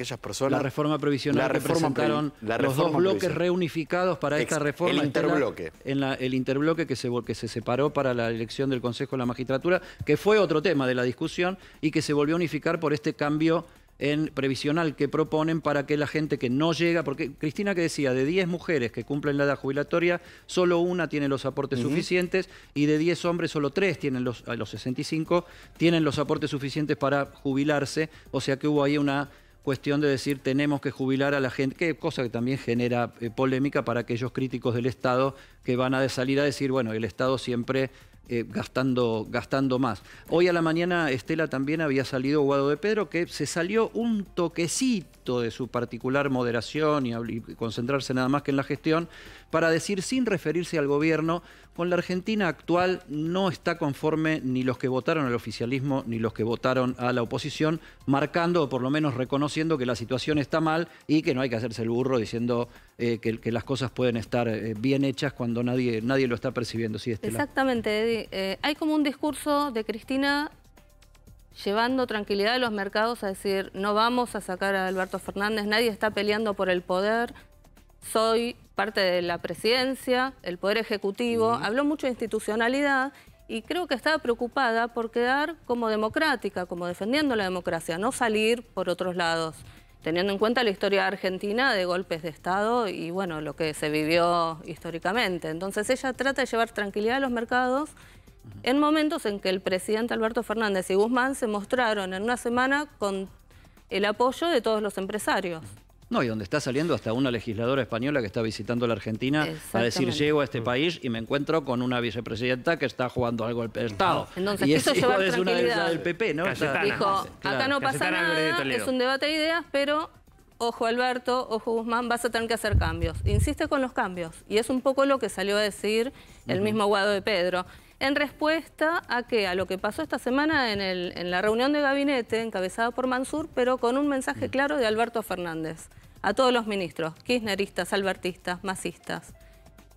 aquellas personas... La reforma previsional que presentaron los dos bloques reunificados para esta reforma. El interbloque. El interbloque que se separó para la elección del Consejo de la Magistratura, que fue otro tema de la discusión y que se volvió a unificar por este cambio en previsional que proponen para que la gente que no llega, porque Cristina que decía, de 10 mujeres que cumplen la edad jubilatoria, solo una tiene los aportes suficientes y de 10 hombres solo 3 tienen a los 65 tienen los aportes suficientes para jubilarse, o sea que hubo ahí una cuestión de decir tenemos que jubilar a la gente, que cosa que también genera polémica para aquellos críticos del Estado que van a salir a decir, bueno, el Estado siempre gastando más. Hoy a la mañana, Estela, también había salido Guado de Pedro, que se salió un toquecito de su particular moderación y concentrarse nada más que en la gestión, para decir, sin referirse al gobierno, con la Argentina actual no está conforme ni los que votaron al oficialismo ni los que votaron a la oposición, marcando o por lo menos reconociendo que la situación está mal y que no hay que hacerse el burro diciendo que las cosas pueden estar bien hechas cuando nadie lo está percibiendo. Sí, Estela. Exactamente, Eddie. Hay como un discurso de Cristina llevando tranquilidad a los mercados a decir, no vamos a sacar a Alberto Fernández, nadie está peleando por el poder, soy parte de la presidencia, el poder ejecutivo, habló mucho de institucionalidad y creo que estaba preocupada por quedar como democrática, como defendiendo la democracia, no salir por otros lados, teniendo en cuenta la historia argentina de golpes de Estado y bueno, lo que se vivió históricamente. Entonces ella trata de llevar tranquilidad a los mercados en momentos en que el presidente Alberto Fernández y Guzmán se mostraron en una semana con el apoyo de todos los empresarios. No, y donde está saliendo hasta una legisladora española que está visitando la Argentina a decir, llego a este país y me encuentro con una vicepresidenta que está jugando algo del Estado. Entonces, y eso llevar es una del PP, ¿no? Dijo, acá no pasa nada, es un debate de ideas, pero ojo Alberto, ojo Guzmán, vas a tener que hacer cambios. Insiste con los cambios. Y es un poco lo que salió a decir el mismo Guado de Pedro. En respuesta a ¿qué? A lo que pasó esta semana en la reunión de gabinete encabezada por Mansur, pero con un mensaje claro de Alberto Fernández. A todos los ministros, kirchneristas, albertistas, masistas.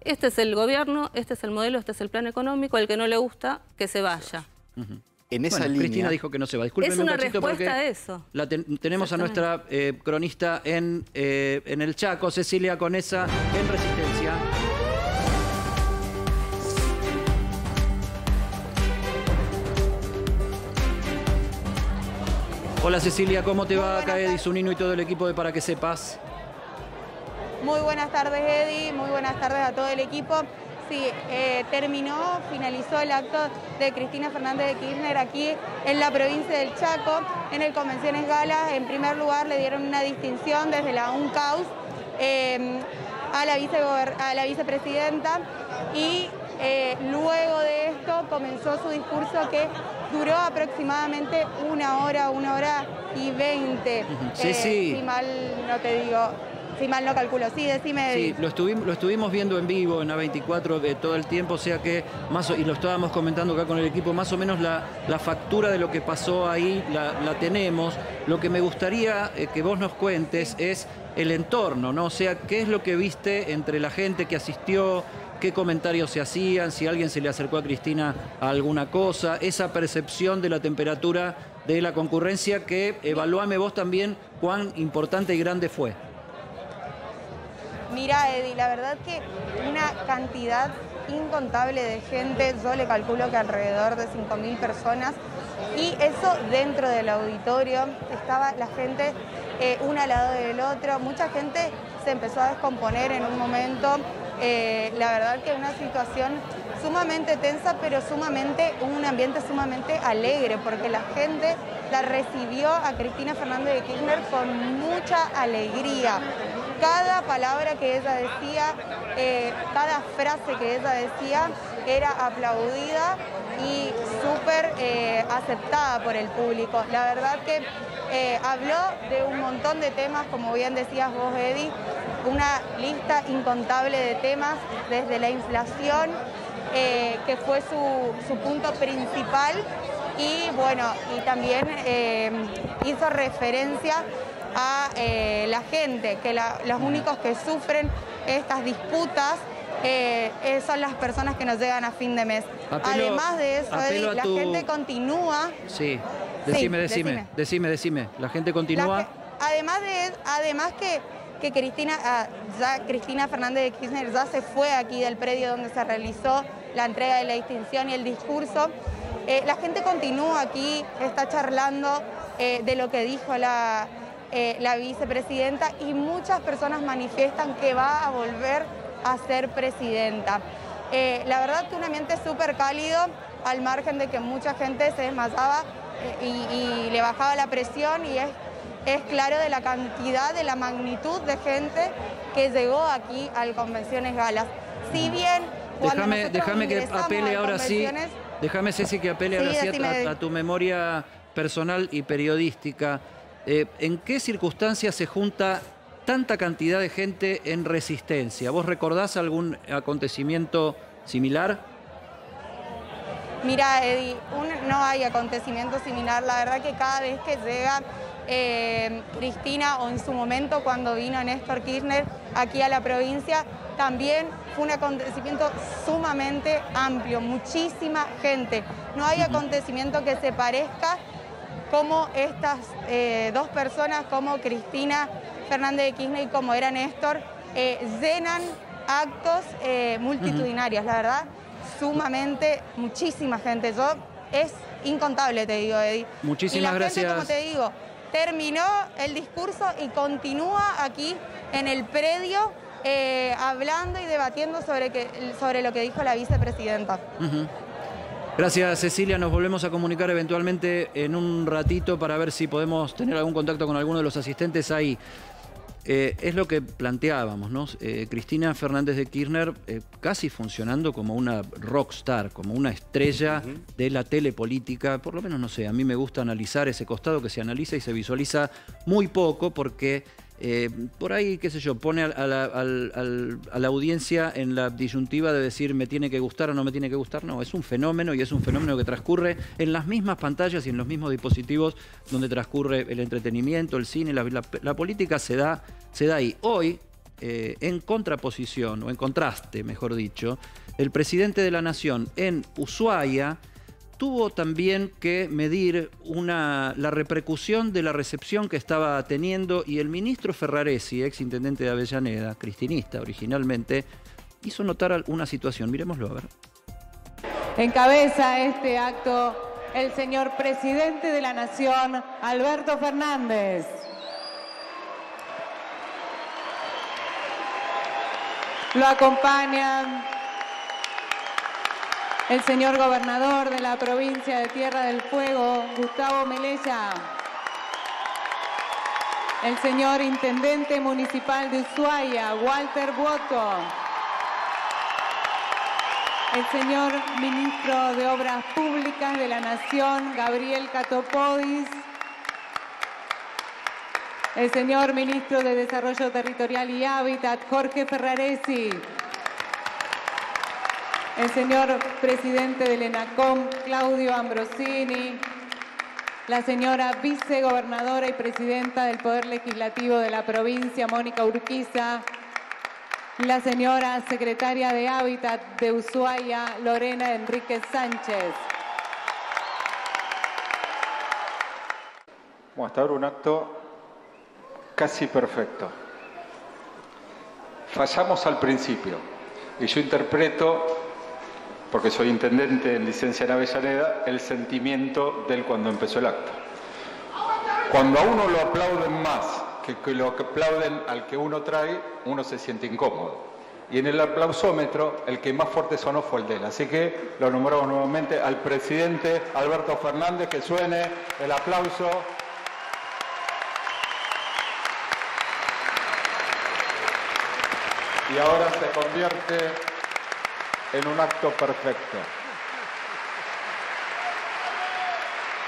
Este es el gobierno, este es el modelo, este es el plan económico, el que no le gusta, que se vaya. En esa línea... Cristina dijo que no se va. Discúlpeme es una un cachito respuesta porque a eso. Tenemos a nuestra cronista en el Chaco, Cecilia Conesa, en Resistencia. Hola Cecilia, ¿cómo te va acá Eddie Zunino y todo el equipo de Para Que Sepas? Muy buenas tardes Eddie, muy buenas tardes a todo el equipo. Sí, finalizó el acto de Cristina Fernández de Kirchner aquí en la provincia del Chaco, en el Convenciones Gala. En primer lugar le dieron una distinción desde la UNCAUS a la vicepresidenta y luego de esto comenzó su discurso que duró aproximadamente una hora y 20. Sí, sí. Si mal no te digo, si mal no calculo. Sí, decime. Sí, lo estuvimos viendo en vivo en A24 todo el tiempo, o sea que, y lo estábamos comentando acá con el equipo, más o menos la factura de lo que pasó ahí la tenemos. Lo que me gustaría que vos nos cuentes es el entorno, ¿no? O sea, ¿qué es lo que viste entre la gente que asistió? ¿Qué comentarios se hacían? Si alguien se le acercó a Cristina a alguna cosa, esa percepción de la temperatura de la concurrencia que evalúame vos también cuán importante y grande fue. Mira, Eddie, la verdad que una cantidad incontable de gente, yo le calculo que alrededor de 5.000 personas, y eso dentro del auditorio, estaba la gente una al lado del otro, mucha gente se empezó a descomponer en un momento. La verdad que una situación sumamente tensa, pero un ambiente sumamente alegre, porque la gente la recibió a Cristina Fernández de Kirchner con mucha alegría. Cada palabra que ella decía, cada frase que ella decía era aplaudida y súper aceptada por el público. La verdad que habló de un montón de temas, como bien decías vos, Eddie, una lista incontable de temas, desde la inflación, que fue su punto principal, y bueno, y también hizo referencia a la gente, que los únicos que sufren estas disputas son las personas que nos llegan a fin de mes. Además de eso, Eddie, la gente continúa... Sí, decime. La gente continúa... además que Cristina Fernández de Kirchner ya se fue aquí del predio donde se realizó la entrega de la distinción y el discurso. La gente continúa aquí, está charlando de lo que dijo la vicepresidenta y muchas personas manifiestan que va a volver a ser presidenta. La verdad que un ambiente súper cálido, al margen de que mucha gente se desmayaba y le bajaba la presión, y es claro de la cantidad, de la magnitud de gente que llegó aquí al Convenciones Galas. Si bien Déjame que apele ahora sí. Déjame, Ceci, que apele ahora sí a tu memoria personal y periodística. ¿En qué circunstancias se junta tanta cantidad de gente en Resistencia? ¿Vos recordás algún acontecimiento similar? Mira, Eddie, no hay acontecimiento similar. La verdad que cada vez que llega Cristina, o en su momento cuando vino Néstor Kirchner aquí a la provincia, también fue un acontecimiento sumamente amplio, muchísima gente. No hay acontecimiento que se parezca como estas dos personas, como Cristina Fernández de Kirchner y como era Néstor, llenan actos multitudinarios, la verdad, sumamente, muchísima gente. Es incontable, te digo, Eddie. Muchísimas gracias. Gente, como te digo, terminó el discurso y continúa aquí en el predio hablando y debatiendo sobre lo que dijo la vicepresidenta. Gracias, Cecilia. Nos volvemos a comunicar eventualmente en un ratito para ver si podemos tener algún contacto con alguno de los asistentes ahí. Es lo que planteábamos, ¿no? Cristina Fernández de Kirchner casi funcionando como una rockstar, como una estrella de la telepolítica. Por lo menos, no sé, a mí me gusta analizar ese costado que se analiza y se visualiza muy poco, porque por ahí, qué sé yo, pone a la audiencia en la disyuntiva de decir me tiene que gustar o no me tiene que gustar. No, es un fenómeno, y es un fenómeno que transcurre en las mismas pantallas y en los mismos dispositivos donde transcurre el entretenimiento, el cine, la política se da ahí. Hoy, en contraposición, o en contraste, mejor dicho, el presidente de la Nación en Ushuaia tuvo también que medir la repercusión de la recepción que estaba teniendo, y el ministro Ferraresi, ex intendente de Avellaneda, cristinista originalmente, hizo notar una situación. Miremoslo, a ver. Encabeza este acto el señor presidente de la Nación, Alberto Fernández. Lo acompañan el señor gobernador de la provincia de Tierra del Fuego, Gustavo Melella. El señor intendente municipal de Ushuaia, Walter Buoto. El señor ministro de Obras Públicas de la Nación, Gabriel Catopodis. El señor ministro de Desarrollo Territorial y Hábitat, Jorge Ferraresi. El señor presidente del ENACOM, Claudio Ambrosini. La señora vicegobernadora y presidenta del Poder Legislativo de la provincia, Mónica Urquiza. La señora secretaria de Hábitat de Ushuaia, Lorena Enríquez Sánchez. Bueno, hasta ahora un acto casi perfecto. Fallamos al principio, y yo interpreto, porque soy intendente en licencia en Avellaneda, el sentimiento de él cuando empezó el acto. Cuando a uno lo aplauden más que lo que aplauden al que uno trae, uno se siente incómodo. Y en el aplausómetro, el que más fuerte sonó fue el de él. Así que lo nombramos nuevamente al presidente Alberto Fernández, que suene el aplauso. Y ahora se convierte en un acto perfecto.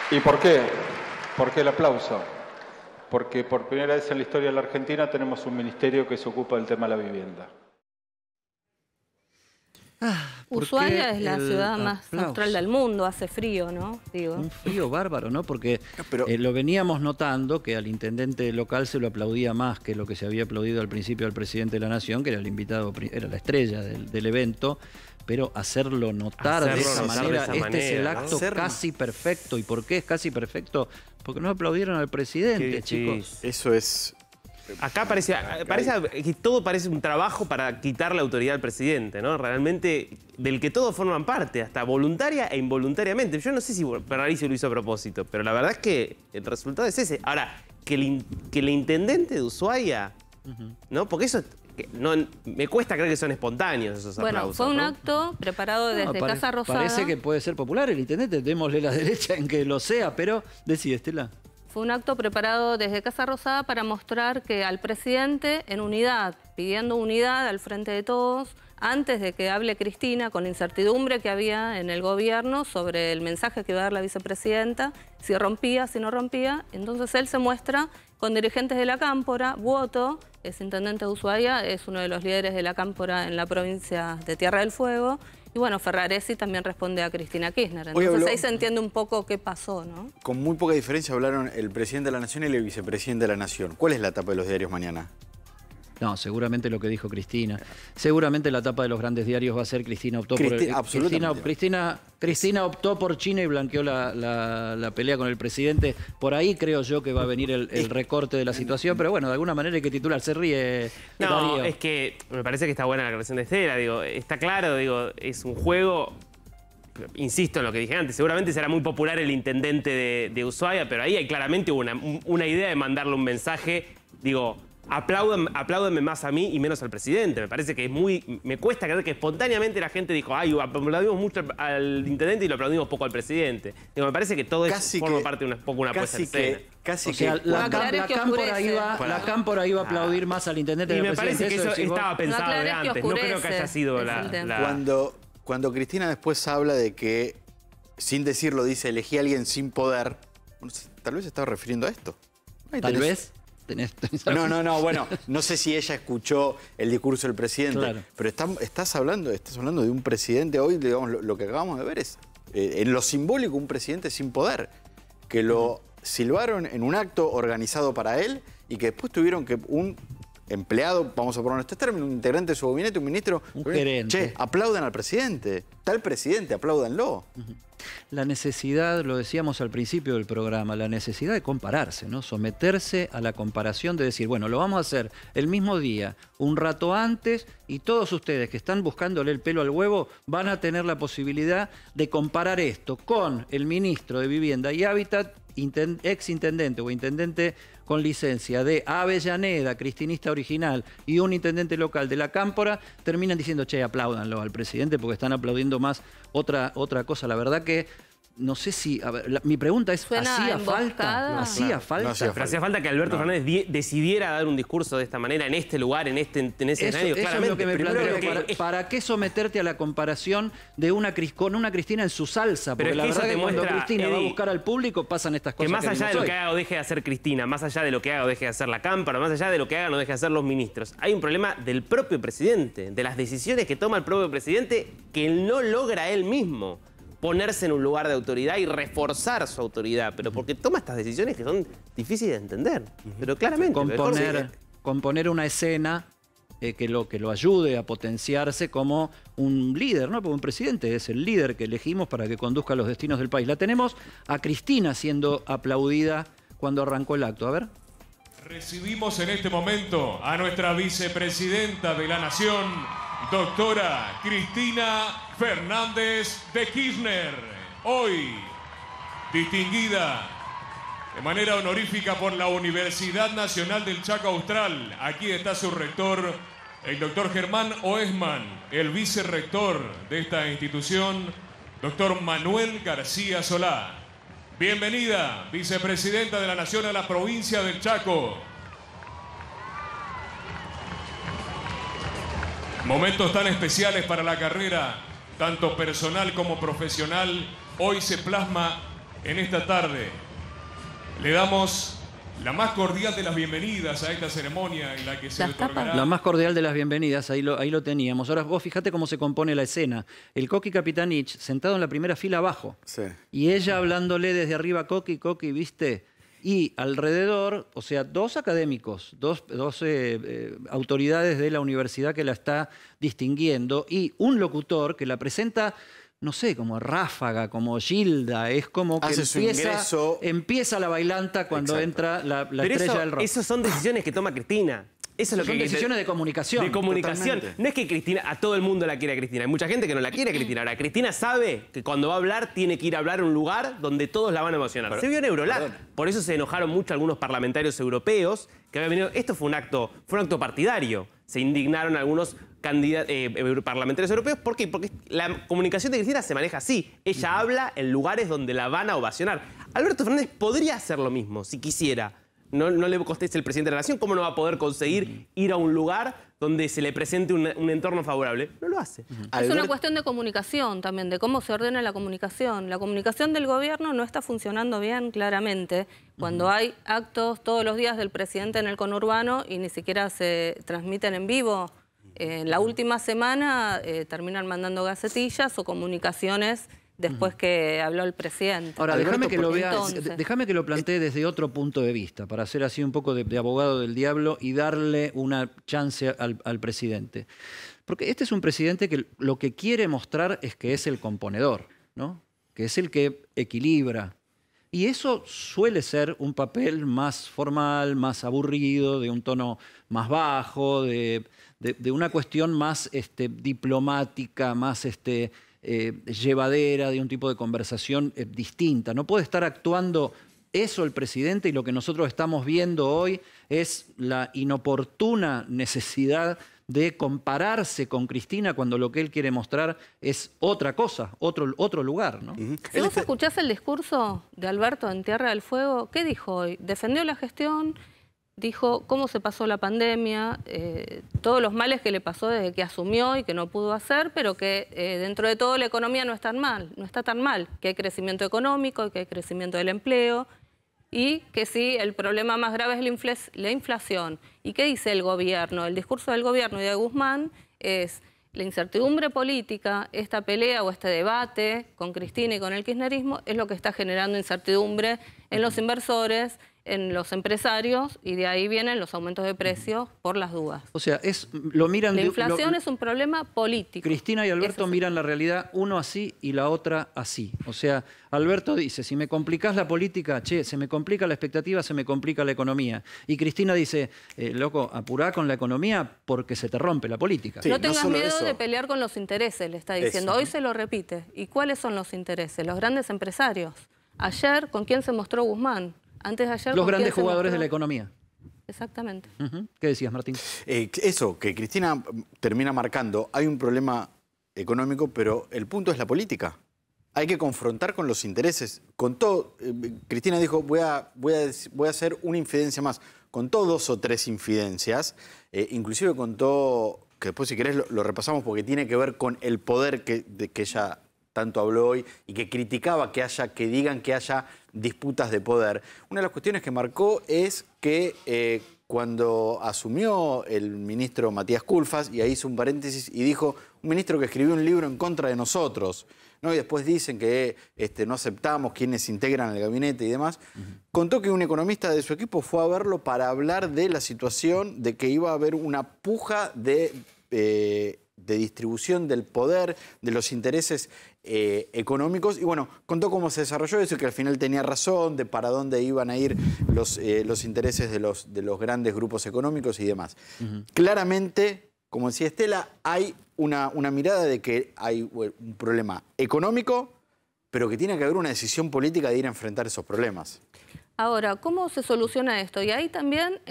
¿Y por qué? ¿Por qué el aplauso? Porque por primera vez en la historia de la Argentina tenemos un ministerio que se ocupa del tema de la vivienda. Ushuaia es la ciudad más austral del mundo, hace frío, ¿no? Digo. Un frío bárbaro, ¿no? Porque lo veníamos notando, que al intendente local se lo aplaudía más que lo que se había aplaudido al principio al presidente de la Nación, que era el invitado, era la estrella del evento. pero hacerlo notar de esa manera, este es el acto casi perfecto. ¿Y por qué es casi perfecto? Porque no aplaudieron al presidente, chicos. Eso es... Acá parece que todo parece un trabajo para quitar la autoridad al presidente, ¿no? Realmente, del que todos forman parte, hasta voluntaria e involuntariamente. Yo no sé si Ferrari se lo hizo a propósito, pero la verdad es que el resultado es ese. Ahora, que el intendente de Ushuaia, ¿no? Porque eso... No, me cuesta creer que son espontáneos esos aplausos. Bueno, fue un acto preparado desde Casa Rosada. Parece que puede ser popular el intendente, démosle la derecha en que lo sea, pero decide, Estela. Fue un acto preparado desde Casa Rosada para mostrar que al presidente en unidad, pidiendo unidad al frente de todos, antes de que hable Cristina, con la incertidumbre que había en el gobierno sobre el mensaje que iba a dar la vicepresidenta, si rompía, si no rompía. Entonces él se muestra con dirigentes de la Cámpora. Buoto, es intendente de Ushuaia, es uno de los líderes de la Cámpora en la provincia de Tierra del Fuego. Y bueno, Ferraresi también responde a Cristina Kirchner. Entonces ahí se entiende un poco qué pasó, ¿no? Con muy poca diferencia hablaron el presidente de la Nación y el vicepresidente de la Nación. ¿Cuál es la tapa de los diarios mañana? No, seguramente lo que dijo Cristina. Seguramente la tapa de los grandes diarios va a ser Cristina optó por... Cristina optó por China y blanqueó la pelea con el presidente. Por ahí creo yo que va a venir el recorte de la situación, pero bueno, de alguna manera hay que titular. Se ríe No, Darío. es que me parece que está buena la aclaración de Estela. Digo, está claro, digo, es un juego... Insisto en lo que dije antes, seguramente será muy popular el intendente de Ushuaia, pero ahí hay claramente una idea de mandarle un mensaje, digo... Apláudenme más a mí y menos al presidente. Me parece que es muy... Me cuesta creer que espontáneamente la gente dijo, ay, aplaudimos mucho al intendente y lo aplaudimos poco al presidente. Digo, me parece que todo forma parte de una puesta en escena. O sea, la Cámpora iba a aplaudir más al intendente y del me presidente. parece que eso estaba pensado de antes. No creo que haya sido Cuando Cristina después habla de que, sin decirlo, dice, elegí a alguien sin poder, bueno, tal vez se estaba refiriendo a esto. Tal vez. No, bueno, no sé si ella escuchó el discurso del presidente, claro. Pero estás hablando de un presidente hoy, digamos, lo que acabamos de ver es, en lo simbólico, un presidente sin poder, que lo silbaron en un acto organizado para él y que después tuvieron que un empleado, vamos a poner este término, un integrante de su gabinete, un ministro, un gerente. Che, aplaudan al presidente, tal presidente, apláudanlo. La necesidad, lo decíamos al principio del programa, la necesidad de compararse, ¿no? Someterse a la comparación de decir, bueno, lo vamos a hacer el mismo día, un rato antes, y todos ustedes que están buscándole el pelo al huevo van a tener la posibilidad de comparar esto con el ministro de Vivienda y Hábitat, ex intendente o intendente con licencia de Avellaneda, cristinista original, y un intendente local de la Cámpora, terminan diciendo, che, apláudanlo al presidente porque están aplaudiendo más otra cosa. La verdad que no sé si... A ver, mi pregunta es, ¿hacía falta? ¿Hacía falta? Pero hacía falta que Alberto Fernández decidiera dar un discurso de esta manera, en este lugar, en ese escenario. Eso claramente. es lo que me planteo. ¿Para qué someterte a la comparación de con una Cristina en su salsa? Porque la verdad que cuando Cristina va a buscar al público pasan estas cosas. Que más allá de lo que haga o deje de hacer Cristina, más allá de lo que haga o deje de hacer la Cámpora, más allá de lo que hagan o deje de hacer los ministros, hay un problema del propio presidente, de las decisiones que toma el propio presidente que él no logra él mismo ponerse en un lugar de autoridad y reforzar su autoridad, pero porque toma estas decisiones que son difíciles de entender, pero claramente. Componer una escena que lo ayude a potenciarse como un líder, ¿no? Porque un presidente es el líder que elegimos para que conduzca los destinos del país. La tenemos a Cristina siendo aplaudida cuando arrancó el acto. A ver. Recibimos en este momento a nuestra vicepresidenta de la Nación, doctora Cristina Fernández de Kirchner, hoy distinguida de manera honorífica por la Universidad Nacional del Chaco Austral. Aquí está su rector, el doctor Germán Oesman, el vicerrector de esta institución, doctor Manuel García Solá. Bienvenida, vicepresidenta de la Nación, a la provincia del Chaco. Momentos tan especiales para la carrera, tanto personal como profesional, hoy se plasma en esta tarde. Le damos la más cordial de las bienvenidas a esta ceremonia en la que se otorgará... La más cordial de las bienvenidas, ahí lo teníamos. Ahora vos fíjate cómo se compone la escena. El Coqui Capitanich sentado en la primera fila abajo. Sí. Y ella hablándole desde arriba, Coqui, ¿viste? y alrededor, o sea, 2 académicos, dos autoridades de la universidad que la está distinguiendo y un locutor que la presenta, no sé, como ráfaga, como Gilda, es como que empieza la bailanta cuando entra la estrella del rock. Esas son decisiones que toma Cristina. Eso es lo son decisiones de comunicación. De comunicación. Totalmente. No es que Cristina, a todo el mundo la quiere a Cristina. Hay mucha gente que no la quiere a Cristina. Ahora, Cristina sabe que cuando va a hablar tiene que ir a hablar a un lugar donde todos la van a emocionar. Se vio en Eurolat. Por eso se enojaron mucho algunos parlamentarios europeos que habían venido. Esto fue un acto partidario. Se indignaron algunos parlamentarios europeos. ¿Por qué? Porque la comunicación de Cristina se maneja así. Ella habla en lugares donde la van a ovacionar. Alberto Fernández podría hacer lo mismo si quisiera. No le conteste el presidente de la Nación, ¿cómo no va a poder conseguir ir a un lugar donde se le presente un entorno favorable? No lo hace. Es una cuestión de comunicación también, de cómo se ordena la comunicación. La comunicación del gobierno no está funcionando bien, claramente. Cuando hay actos todos los días del presidente en el conurbano y ni siquiera se transmiten en vivo, la última semana terminan mandando gacetillas o comunicaciones después que habló el presidente. Ahora, déjame que lo plantee desde otro punto de vista, para hacer así un poco de abogado del diablo y darle una chance al presidente. Porque este es un presidente que lo que quiere mostrar es que es el componedor, ¿no? Que es el que equilibra. Y eso suele ser un papel más formal, más aburrido, de un tono más bajo, de una cuestión más diplomática, más llevadera, de un tipo de conversación distinta. No puede estar actuando eso el presidente, y lo que nosotros estamos viendo hoy es la inoportuna necesidad de compararse con Cristina cuando lo que él quiere mostrar es otra cosa, otro lugar, ¿no? Si vos escuchás el discurso de Alberto en Tierra del Fuego, ¿qué dijo hoy? Defendió la gestión, dijo cómo se pasó la pandemia, todos los males que le pasó desde que asumió y que no pudo hacer, pero que dentro de todo la economía no está tan mal, que hay crecimiento económico, que hay crecimiento del empleo y que sí, el problema más grave es la inflación. ¿Y qué dice el gobierno? El discurso del gobierno y de Guzmán es la incertidumbre política, esta pelea o este debate con Cristina y con el kirchnerismo es lo que está generando incertidumbre en los inversores, en los empresarios, y de ahí vienen los aumentos de precios por las dudas. O sea, lo miran... La inflación es un problema político. Cristina y Alberto miran la realidad, uno así y la otra así. O sea, Alberto dice, si me complicás la política, se me complica la expectativa, se me complica la economía. Y Cristina dice, loco, apurá con la economía porque se te rompe la política. Sí, no tengas miedo de pelear con los intereses, le está diciendo. Hoy se lo repite. ¿Y cuáles son los intereses? Los grandes empresarios. Ayer, ¿con quién se mostró Guzmán? Antes de ayer, los grandes jugadores de la economía. Exactamente. ¿Qué decías, Martín? Eso, que Cristina termina marcando, hay un problema económico, pero el punto es la política. Hay que confrontar con los intereses. Con todo, Cristina dijo, voy a hacer una infidencia más. Contó 2 o 3 infidencias, inclusive contó, que después si querés lo repasamos porque tiene que ver con el poder que ella tanto habló hoy y que criticaba que digan que haya disputas de poder. Una de las cuestiones que marcó es que cuando asumió el ministro Matías Culfas, y ahí hizo un paréntesis y dijo, un ministro que escribió un libro en contra de nosotros, ¿no? Y después dicen que no aceptamos quienes integran el gabinete y demás, contó que un economista de su equipo fue a verlo para hablar de la situación de que iba a haber una puja de distribución del poder, de los intereses económicos, y bueno, contó cómo se desarrolló eso y que al final tenía razón de para dónde iban a ir los intereses de los grandes grupos económicos y demás. Claramente, como decía Estela, hay una mirada de que hay un problema económico, pero que tiene que haber una decisión política de ir a enfrentar esos problemas. Ahora, ¿cómo se soluciona esto? Y ahí también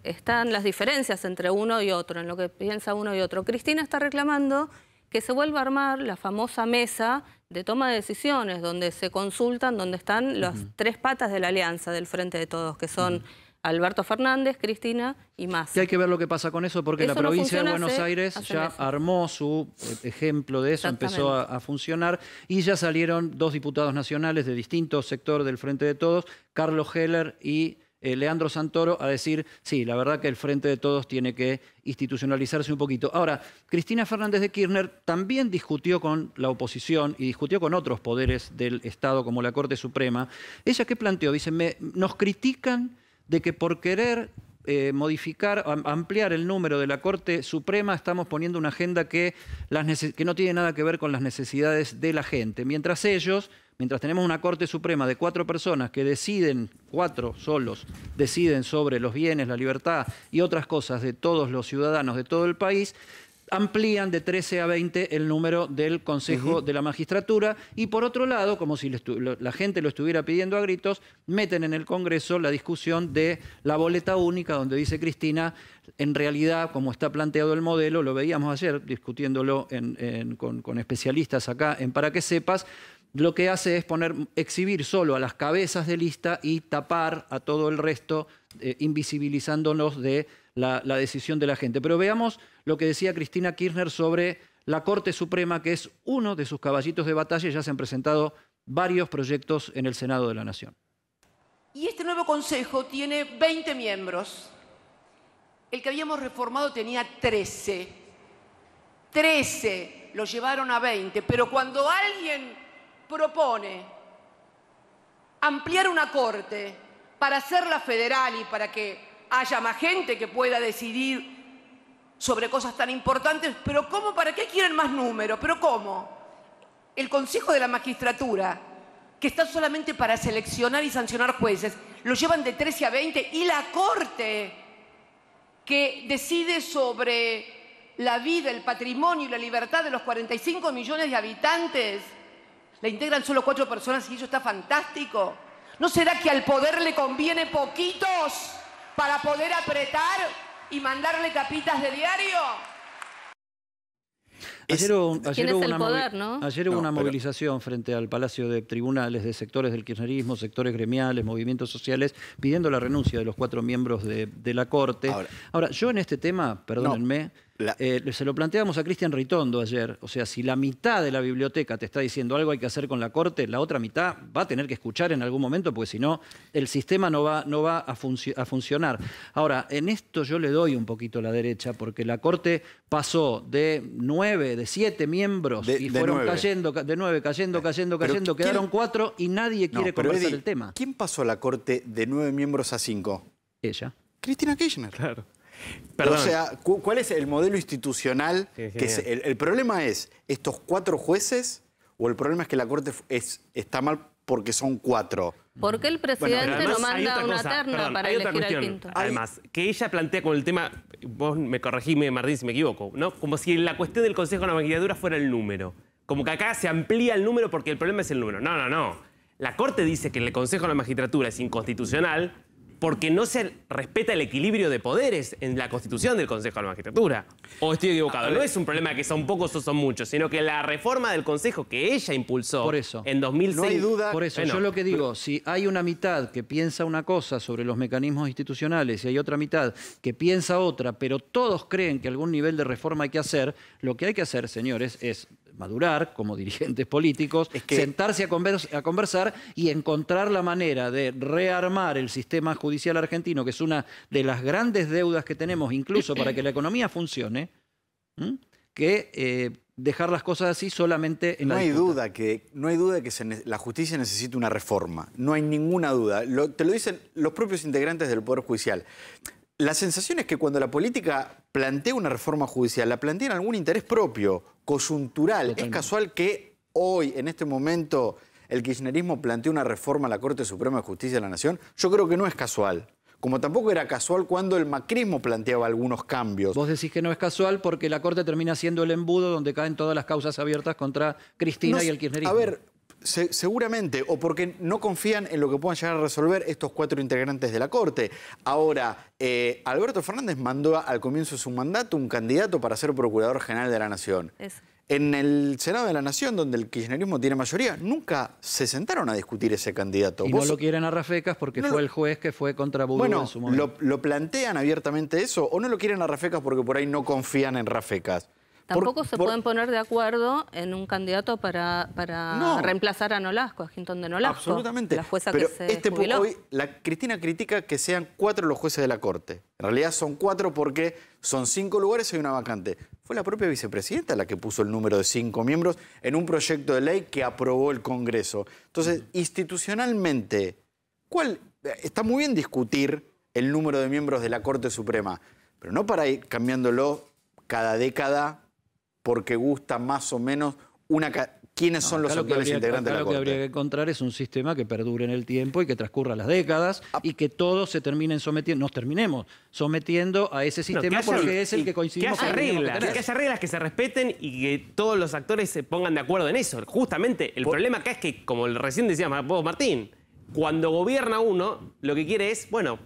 están las diferencias entre uno y otro, en lo que piensa uno y otro. Cristina está reclamando que se vuelva a armar la famosa mesa de toma de decisiones, donde se consultan, donde están las 3 patas de la alianza del Frente de Todos, que son Alberto Fernández, Cristina y Massa. Que hay que ver lo que pasa con eso, porque la provincia de Buenos Aires ya armó su ejemplo de eso, empezó a funcionar, y ya salieron 2 diputados nacionales de distintos sectores del Frente de Todos, Carlos Heller y Leandro Santoro a decir, sí, la verdad que el Frente de Todos tiene que institucionalizarse un poquito. Ahora, Cristina Fernández de Kirchner también discutió con la oposición y discutió con otros poderes del Estado, como la Corte Suprema. ¿Ella qué planteó? Dice, nos critican de que por querer modificar, ampliar el número de la Corte Suprema, estamos poniendo una agenda que no tiene nada que ver con las necesidades de la gente. Mientras tenemos una Corte Suprema de 4 personas que deciden, 4 solos, deciden sobre los bienes, la libertad y otras cosas de todos los ciudadanos de todo el país, amplían de 13 a 20 el número del Consejo de la Magistratura y por otro lado, como si la gente lo estuviera pidiendo a gritos, meten en el Congreso la discusión de la boleta única, donde dice Cristina, en realidad, como está planteado el modelo, lo veíamos ayer discutiéndolo con especialistas acá en Para que Sepas, lo que hace es exhibir solo a las cabezas de lista y tapar a todo el resto, invisibilizándonos de la decisión de la gente. Pero veamos lo que decía Cristina Kirchner sobre la Corte Suprema, que es uno de sus caballitos de batalla, y ya se han presentado varios proyectos en el Senado de la Nación. Y este nuevo Consejo tiene 20 miembros. El que habíamos reformado tenía 13. 13 lo llevaron a 20, pero cuando alguien propone ampliar una corte para hacerla federal y para que haya más gente que pueda decidir sobre cosas tan importantes, pero ¿cómo? ¿Para qué quieren más números? ¿Pero cómo? El Consejo de la Magistratura, que está solamente para seleccionar y sancionar jueces, lo llevan de 13 a 20 y la Corte, que decide sobre la vida, el patrimonio y la libertad de los 45 millones de habitantes, la integran solo 4 personas y eso está fantástico. ¿No será que al poder le conviene poquitos para poder apretar y mandarle tapitas de diario? Ayer hubo una ¿no? movilización frente al Palacio de Tribunales de sectores del kirchnerismo, sectores gremiales, movimientos sociales, pidiendo la renuncia de los 4 miembros de la Corte. Ahora, yo en este tema, perdónenme, se lo planteamos a Cristian Ritondo ayer. O sea, si la mitad de la biblioteca te está diciendo algo hay que hacer con la Corte, la otra mitad va a tener que escuchar en algún momento, porque si no, el sistema no va a funcionar. Ahora, en esto yo le doy un poquito a la derecha, porque la Corte pasó de 7 miembros y fueron cayendo, de 9, cayendo, quedaron 4 y nadie quiere conversar el tema. ¿Quién pasó a la Corte de 9 miembros a 5? Ella. Cristina Kirchner. Claro. Perdón. O sea, ¿cuál es el modelo institucional? El problema es estos 4 jueces o el problema es que la Corte está mal porque son 4. ¿Por qué el presidente no manda una terna para elegir al quinto? Además, que ella plantea con el tema, vos me corregime, Martín, si me equivoco, ¿no? Como si la cuestión del Consejo de la Magistratura fuera el número. Como que acá se amplía el número porque el problema es el número. No. La Corte dice que el Consejo de la Magistratura es inconstitucional porque no se respeta el equilibrio de poderes en la Constitución del Consejo de la Magistratura. ¿O estoy equivocado? No es un problema que son pocos o son muchos, sino que la reforma del Consejo que ella impulsó en 2006... No hay duda. Por eso, yo lo que digo, si hay una mitad que piensa una cosa sobre los mecanismos institucionales y hay otra mitad que piensa otra, pero todos creen que algún nivel de reforma hay que hacer, lo que hay que hacer, señores, es madurar como dirigentes políticos, sentarse a conversar y encontrar la manera de rearmar el sistema judicial argentino, que es una de las grandes deudas que tenemos, incluso para que la economía funcione, que dejar las cosas así solamente en la disputa. No hay duda que la justicia necesita una reforma. No hay ninguna duda. Te lo dicen los propios integrantes del Poder Judicial. La sensación es que cuando la política plantea una reforma judicial, la plantea en algún interés propio, coyuntural. Totalmente. Es casual que hoy, en este momento, el kirchnerismo plantea una reforma a la Corte Suprema de Justicia de la Nación. Yo creo que no es casual. Como tampoco era casual cuando el macrismo planteaba algunos cambios. Vos decís que no es casual porque la Corte termina siendo el embudo donde caen todas las causas abiertas contra Cristina y el kirchnerismo. A ver, seguramente, o porque no confían en lo que puedan llegar a resolver estos 4 integrantes de la Corte. Ahora, Alberto Fernández mandó al comienzo de su mandato un candidato para ser Procurador General de la Nación. En el Senado de la Nación, donde el kirchnerismo tiene mayoría, nunca se sentaron a discutir ese candidato. Y no lo quieren a Rafecas porque fue el juez que fue contra Budú en su momento. ¿Lo plantean abiertamente eso o no lo quieren a Rafecas porque por ahí no confían en Rafecas? Tampoco se pueden poner de acuerdo en un candidato para reemplazar a Nolasco, a Gintón de Nolasco. Absolutamente. La jueza pero que se jubiló. Hoy Cristina critica que sean 4 los jueces de la Corte. En realidad son 4 porque son 5 lugares y hay una vacante. Fue la propia vicepresidenta la que puso el número de 5 miembros en un proyecto de ley que aprobó el Congreso. Entonces, institucionalmente, está muy bien discutir el número de miembros de la Corte Suprema, pero no para ir cambiándolo cada década porque gusta más o menos quiénes son los actuales integrantes de la Corte. Lo que habría que encontrar es un sistema que perdure en el tiempo y que transcurra las décadas y que todos se terminen sometiendo, nos terminemos sometiendo a ese sistema porque es el que coincidimos. Que haya reglas que se respeten y que todos los actores se pongan de acuerdo en eso. Justamente el problema acá es que, como recién decía Martín, cuando gobierna uno, lo que quiere es, bueno,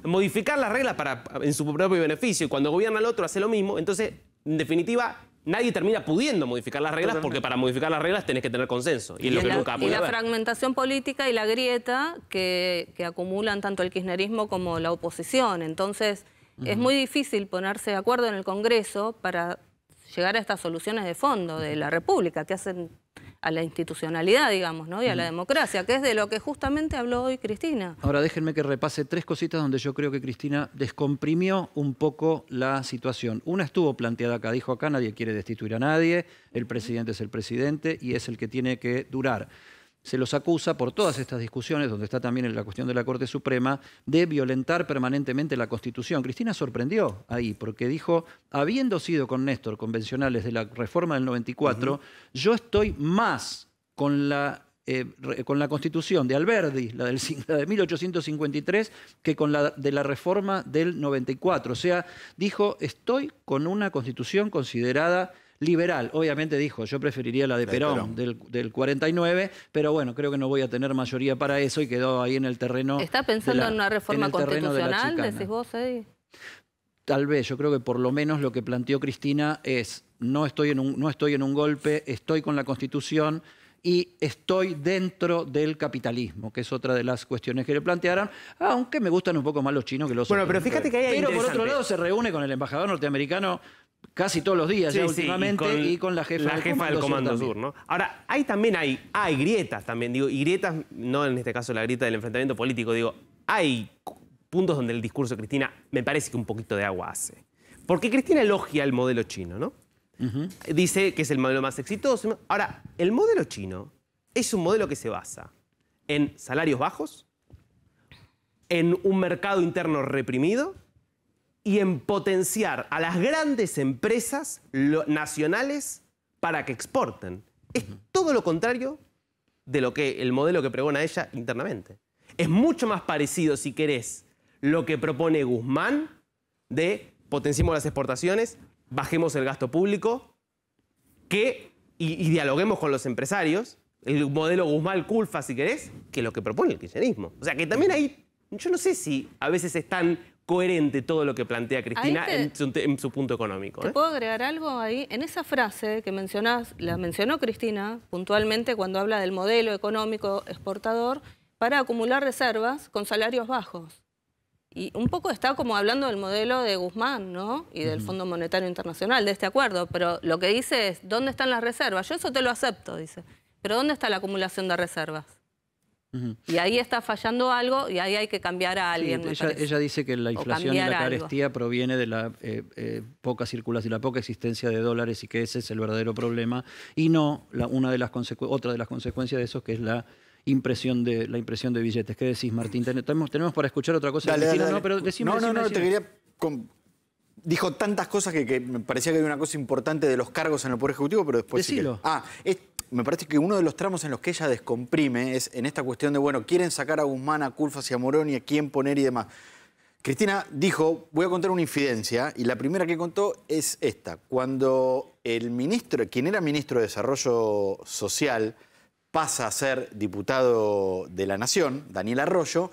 modificar las reglas en su propio beneficio. Y cuando gobierna el otro hace lo mismo. Entonces, en definitiva, nadie termina pudiendo modificar las reglas porque para modificar las reglas tenés que tener consenso. Y es lo que nunca puede haber. Y la fragmentación política y la grieta que acumulan tanto el kirchnerismo como la oposición. Entonces, es muy difícil ponerse de acuerdo en el Congreso para llegar a estas soluciones de fondo de la República que hacen a la institucionalidad, digamos, ¿no? Y a la democracia, que es de lo que justamente habló hoy Cristina. Ahora déjenme que repase 3 cositas donde yo creo que Cristina descomprimió un poco la situación. Una estuvo planteada acá, dijo acá, nadie quiere destituir a nadie, el presidente es el presidente y es el que tiene que durar. Se los acusa por todas estas discusiones, donde está también la cuestión de la Corte Suprema, de violentar permanentemente la Constitución. Cristina sorprendió ahí, porque dijo, habiendo sido con Néstor convencionales de la reforma del 94, yo estoy más con la Constitución de Alberdi, la de 1853, que con la de la reforma del 94. O sea, dijo, estoy con una Constitución considerada liberal. Obviamente dijo, yo preferiría la de Perón, del 49, pero bueno, creo que no voy a tener mayoría para eso y quedó ahí en el terreno. ¿Está pensando en una reforma constitucional, decís vos, Eddie? Tal vez, yo creo que por lo menos lo que planteó Cristina es, no estoy en un golpe, estoy con la Constitución y estoy dentro del capitalismo, que es otra de las cuestiones que le plantearon, aunque me gustan un poco más los chinos que los otros. Bueno, pero fíjate que hay Pero por otro lado se reúne con el embajador norteamericano casi todos los días, últimamente, y con la jefa del Comando Sur, ¿no? Ahora, hay grietas también, digo, y grietas, no en este caso la grieta del enfrentamiento político, digo, hay puntos donde el discurso de Cristina me parece que un poquito de agua hace. Porque Cristina elogia el modelo chino, ¿no? Dice que es el modelo más exitoso. Ahora, el modelo chino es un modelo que se basa en salarios bajos, en un mercado interno reprimido y en potenciar a las grandes empresas nacionales para que exporten. Es todo lo contrario de lo que el modelo que pregona ella internamente. Es mucho más parecido, si querés, lo que propone Guzmán de potenciemos las exportaciones, bajemos el gasto público y dialoguemos con los empresarios, el modelo Guzmán-Culfa, si querés, que lo que propone el kirchnerismo. O sea, que también hay, yo no sé si a veces es tan coherente todo lo que plantea Cristina en su punto económico. ¿Te puedo agregar algo ahí? En esa frase que mencionás, la mencionó Cristina puntualmente cuando habla del modelo económico exportador para acumular reservas con salarios bajos. Y un poco está como hablando del modelo de Guzmán, ¿no? Y del Fondo Monetario Internacional, de este acuerdo. Pero lo que dice es, ¿dónde están las reservas? Yo eso te lo acepto, dice. Pero ¿dónde está la acumulación de reservas? Y ahí está fallando algo y ahí hay que cambiar a alguien. Sí, ella dice que la inflación y la carestía proviene de la poca circulación y la poca existencia de dólares y que ese es el verdadero problema. Y no otra de las consecuencias de eso, que es la impresión de billetes. ¿Qué decís, Martín? ¿Tenemos para escuchar otra cosa? Dale. No, pero decime. No, te quería... Dijo tantas cosas que me parecía que había una cosa importante de los cargos en el Poder Ejecutivo, pero después... Decilo. Me parece que uno de los tramos en los que ella descomprime es en esta cuestión de, bueno, quieren sacar a Guzmán, a Culfas y a Moroni, a quién poner y demás. Cristina dijo, voy a contar una infidencia, y la primera que contó es esta. Cuando el ministro, quien era ministro de Desarrollo Social, pasa a ser diputado de la Nación, Daniel Arroyo,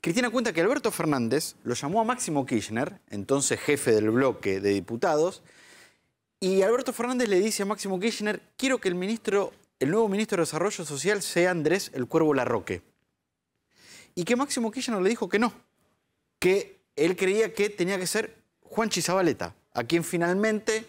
Cristina cuenta que Alberto Fernández lo llamó a Máximo Kirchner, entonces jefe del bloque de diputados, y Alberto Fernández le dice a Máximo Kirchner, quiero que el nuevo ministro de Desarrollo Social sea Andrés el Cuervo Larroque. Y que Máximo Kirchner le dijo que no, que él creía que tenía que ser Juanchi Zabaleta, a quien finalmente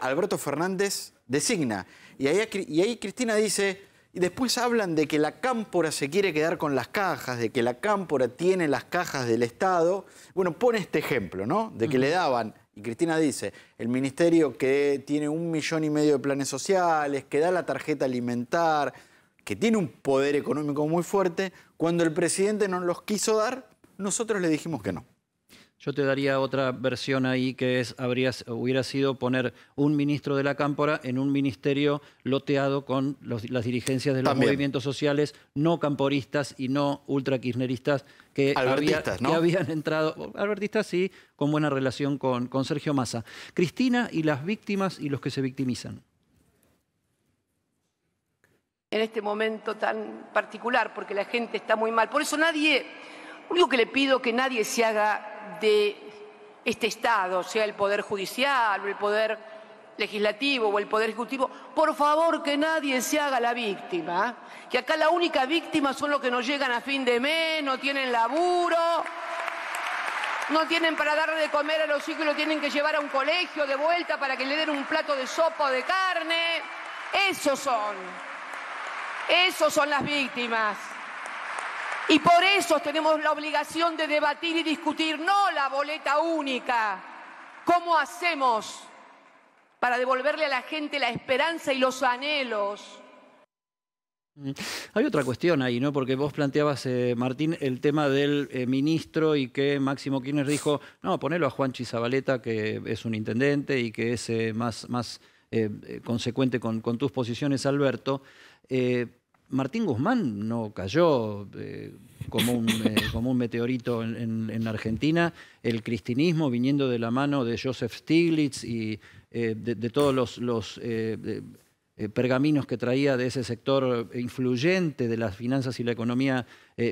Alberto Fernández designa. Y ahí Cristina dice, y después hablan de que la Cámpora se quiere quedar con las cajas, de que la Cámpora tiene las cajas del Estado. Bueno, pone este ejemplo, ¿no? De que le daban, y Cristina dice, el ministerio que tiene 1,5 millones de planes sociales, que da la tarjeta alimentar, que tiene un poder económico muy fuerte, cuando el presidente nos los quiso dar, nosotros le dijimos que no. Yo te daría otra versión ahí, que hubiera sido poner un ministro de la Cámpora en un ministerio loteado con las dirigencias de los movimientos sociales no camporistas y no ultra-kirchneristas que habían entrado, albertistas sí, con buena relación con Sergio Massa. Cristina y las víctimas y los que se victimizan. En este momento tan particular, porque la gente está muy mal. Por eso lo único que le pido es que nadie se haga de este Estado, sea el Poder Judicial o el Poder Legislativo o el Poder Ejecutivo, por favor que nadie se haga la víctima, que acá la única víctima son los que no llegan a fin de mes, no tienen laburo, no tienen para darle de comer a los hijos y lo tienen que llevar a un colegio de vuelta para que le den un plato de sopa o de carne. Esos son las víctimas. Y por eso tenemos la obligación de debatir y discutir, no la boleta única. ¿Cómo hacemos para devolverle a la gente la esperanza y los anhelos? Hay otra cuestión ahí, ¿no? Porque vos planteabas, Martín, el tema del ministro y que Máximo Kirchner dijo, no, ponelo a Juanchi Zabaleta, que es un intendente y que es más consecuente con tus posiciones, Alberto. Martín Guzmán no cayó como un meteorito en Argentina. El cristinismo, viniendo de la mano de Joseph Stiglitz y de todos los pergaminos que traía de ese sector influyente de las finanzas y la economía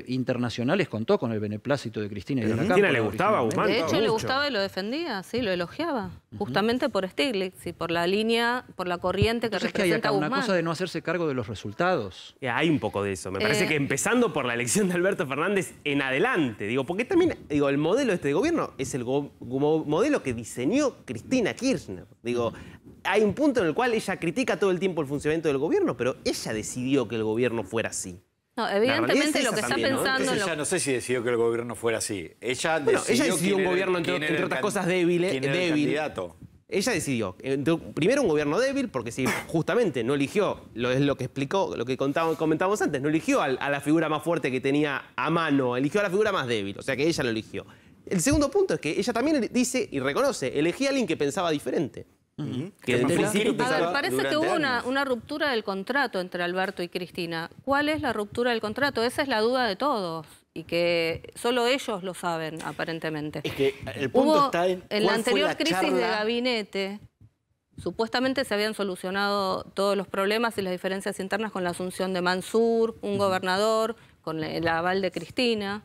internacionales, contó con el beneplácito de Cristina y de la Cámpora. Cristina le gustaba a Guzmán. De hecho, le gustaba y lo defendía, sí, lo elogiaba, justamente por Stiglitz y por la línea, por la corriente que representa a Guzmán. Una cosa de no hacerse cargo de los resultados. Hay un poco de eso. Me parece que empezando por la elección de Alberto Fernández en adelante, porque también, el modelo de este gobierno es el modelo que diseñó Cristina Kirchner. Hay un punto en el cual ella critica todo el tiempo el funcionamiento del gobierno, pero ella decidió que el gobierno fuera así. No, evidentemente lo que está pensando... Ella no sé si decidió que el gobierno fuera así. Ella decidió un gobierno, entre otras cosas, débil. Candidato. Ella decidió, primero un gobierno débil, porque si justamente no eligió, es lo que explicó, lo que comentábamos antes, no eligió a la figura más fuerte que tenía a mano, eligió a la figura más débil, o sea que ella lo eligió. El segundo punto es que ella también dice y reconoce, elegí a alguien que pensaba diferente. Parece que hubo una ruptura del contrato entre Alberto y Cristina. ¿Cuál es la ruptura del contrato? Esa es la duda de todos y que solo ellos lo saben, aparentemente. Es que el punto está en la anterior crisis de gabinete, supuestamente se habían solucionado todos los problemas y las diferencias internas con la asunción de Mansur, un gobernador, con el aval de Cristina.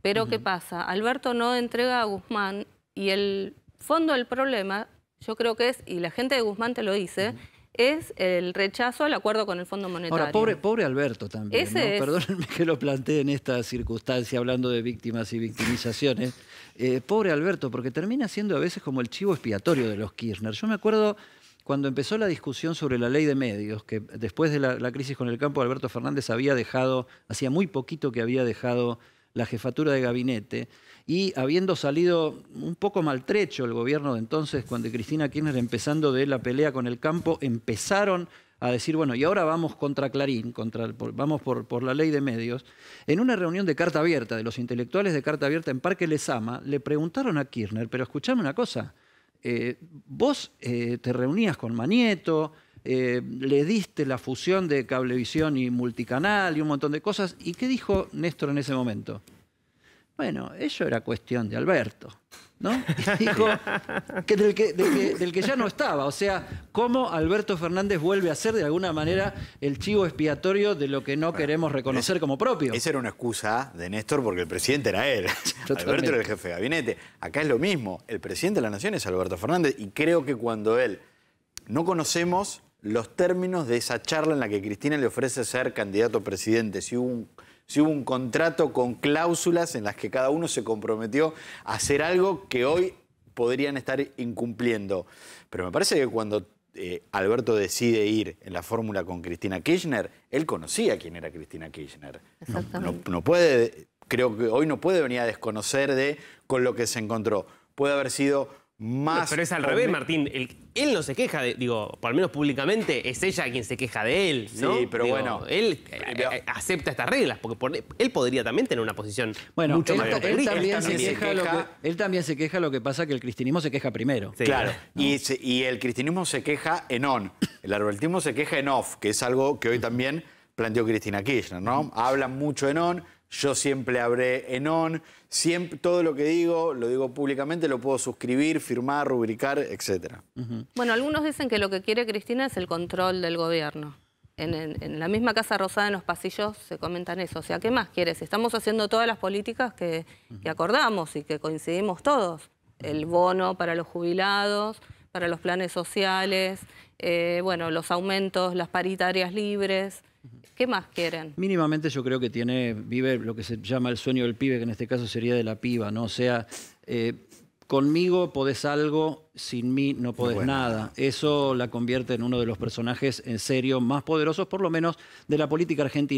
Pero ¿qué pasa? Alberto no entrega a Guzmán y el fondo del problema... Yo creo que es, y la gente de Guzmán te lo dice, es el rechazo al acuerdo con el Fondo Monetario. Ahora, pobre Alberto también, ¿no? Perdónenme que lo plantee en esta circunstancia, hablando de víctimas y victimizaciones. Pobre Alberto, porque termina siendo a veces como el chivo expiatorio de los Kirchner. Yo me acuerdo cuando empezó la discusión sobre la ley de medios, que después de la crisis con el campo, Alberto Fernández había dejado, hacía muy poquito que había dejado la jefatura de gabinete, y habiendo salido un poco maltrecho el gobierno de entonces, cuando Cristina Kirchner, empezando de la pelea con el campo, empezaron a decir, bueno, y ahora vamos contra Clarín, vamos por la ley de medios. En una reunión de carta abierta, de los intelectuales de carta abierta en Parque Lezama, le preguntaron a Kirchner, pero escuchame una cosa, vos te reunías con Manieto, le diste la fusión de Cablevisión y Multicanal y un montón de cosas, ¿y qué dijo Néstor en ese momento? Bueno, eso era cuestión de Alberto, ¿no? Y dijo que del que ya no estaba. O sea, cómo Alberto Fernández vuelve a ser de alguna manera el chivo expiatorio de lo que no queremos reconocer como propio. Esa era una excusa de Néstor porque el presidente era él. Alberto era el jefe de gabinete. Acá es lo mismo. El presidente de la Nación es Alberto Fernández y creo que cuando él... No conocemos los términos de esa charla en la que Cristina le ofrece ser candidato a presidente. Si hubo un contrato con cláusulas en las que cada uno se comprometió a hacer algo que hoy podrían estar incumpliendo. Pero me parece que cuando Alberto decide ir en la fórmula con Cristina Kirchner, él conocía quién era Cristina Kirchner. Exactamente. No puede, creo que hoy no puede venir a desconocer con lo que se encontró. Puede haber sido más... Pero es al revés, Martín. Él no se queja por lo menos públicamente, es ella quien se queja de él, ¿no? Sí, pero bueno... Él acepta estas reglas, porque él podría también tener una posición mucho más él también se queja, lo que pasa que el cristianismo se queja primero. Sí, claro, ¿no? Y el cristianismo se queja en on, el albertismo se queja en off, que es algo que hoy también planteó Cristina Kirchner, ¿no? Hablan mucho en on, yo siempre hablé en on, siempre, todo lo que digo, lo digo públicamente, lo puedo suscribir, firmar, rubricar, etc. Bueno, algunos dicen que lo que quiere Cristina es el control del gobierno. En la misma Casa Rosada, en los pasillos, se comentan eso. O sea, ¿qué más quieres? Estamos haciendo todas las políticas que acordamos y que coincidimos todos. El bono para los jubilados, para los planes sociales, bueno, los aumentos, las paritarias libres. ¿Qué más quieren? Mínimamente yo creo que vive lo que se llama el sueño del pibe, que en este caso sería de la piba, ¿no? O sea, conmigo podés algo, sin mí no podés nada. Eso la convierte en uno de los personajes en serio más poderosos, por lo menos, de la política argentina.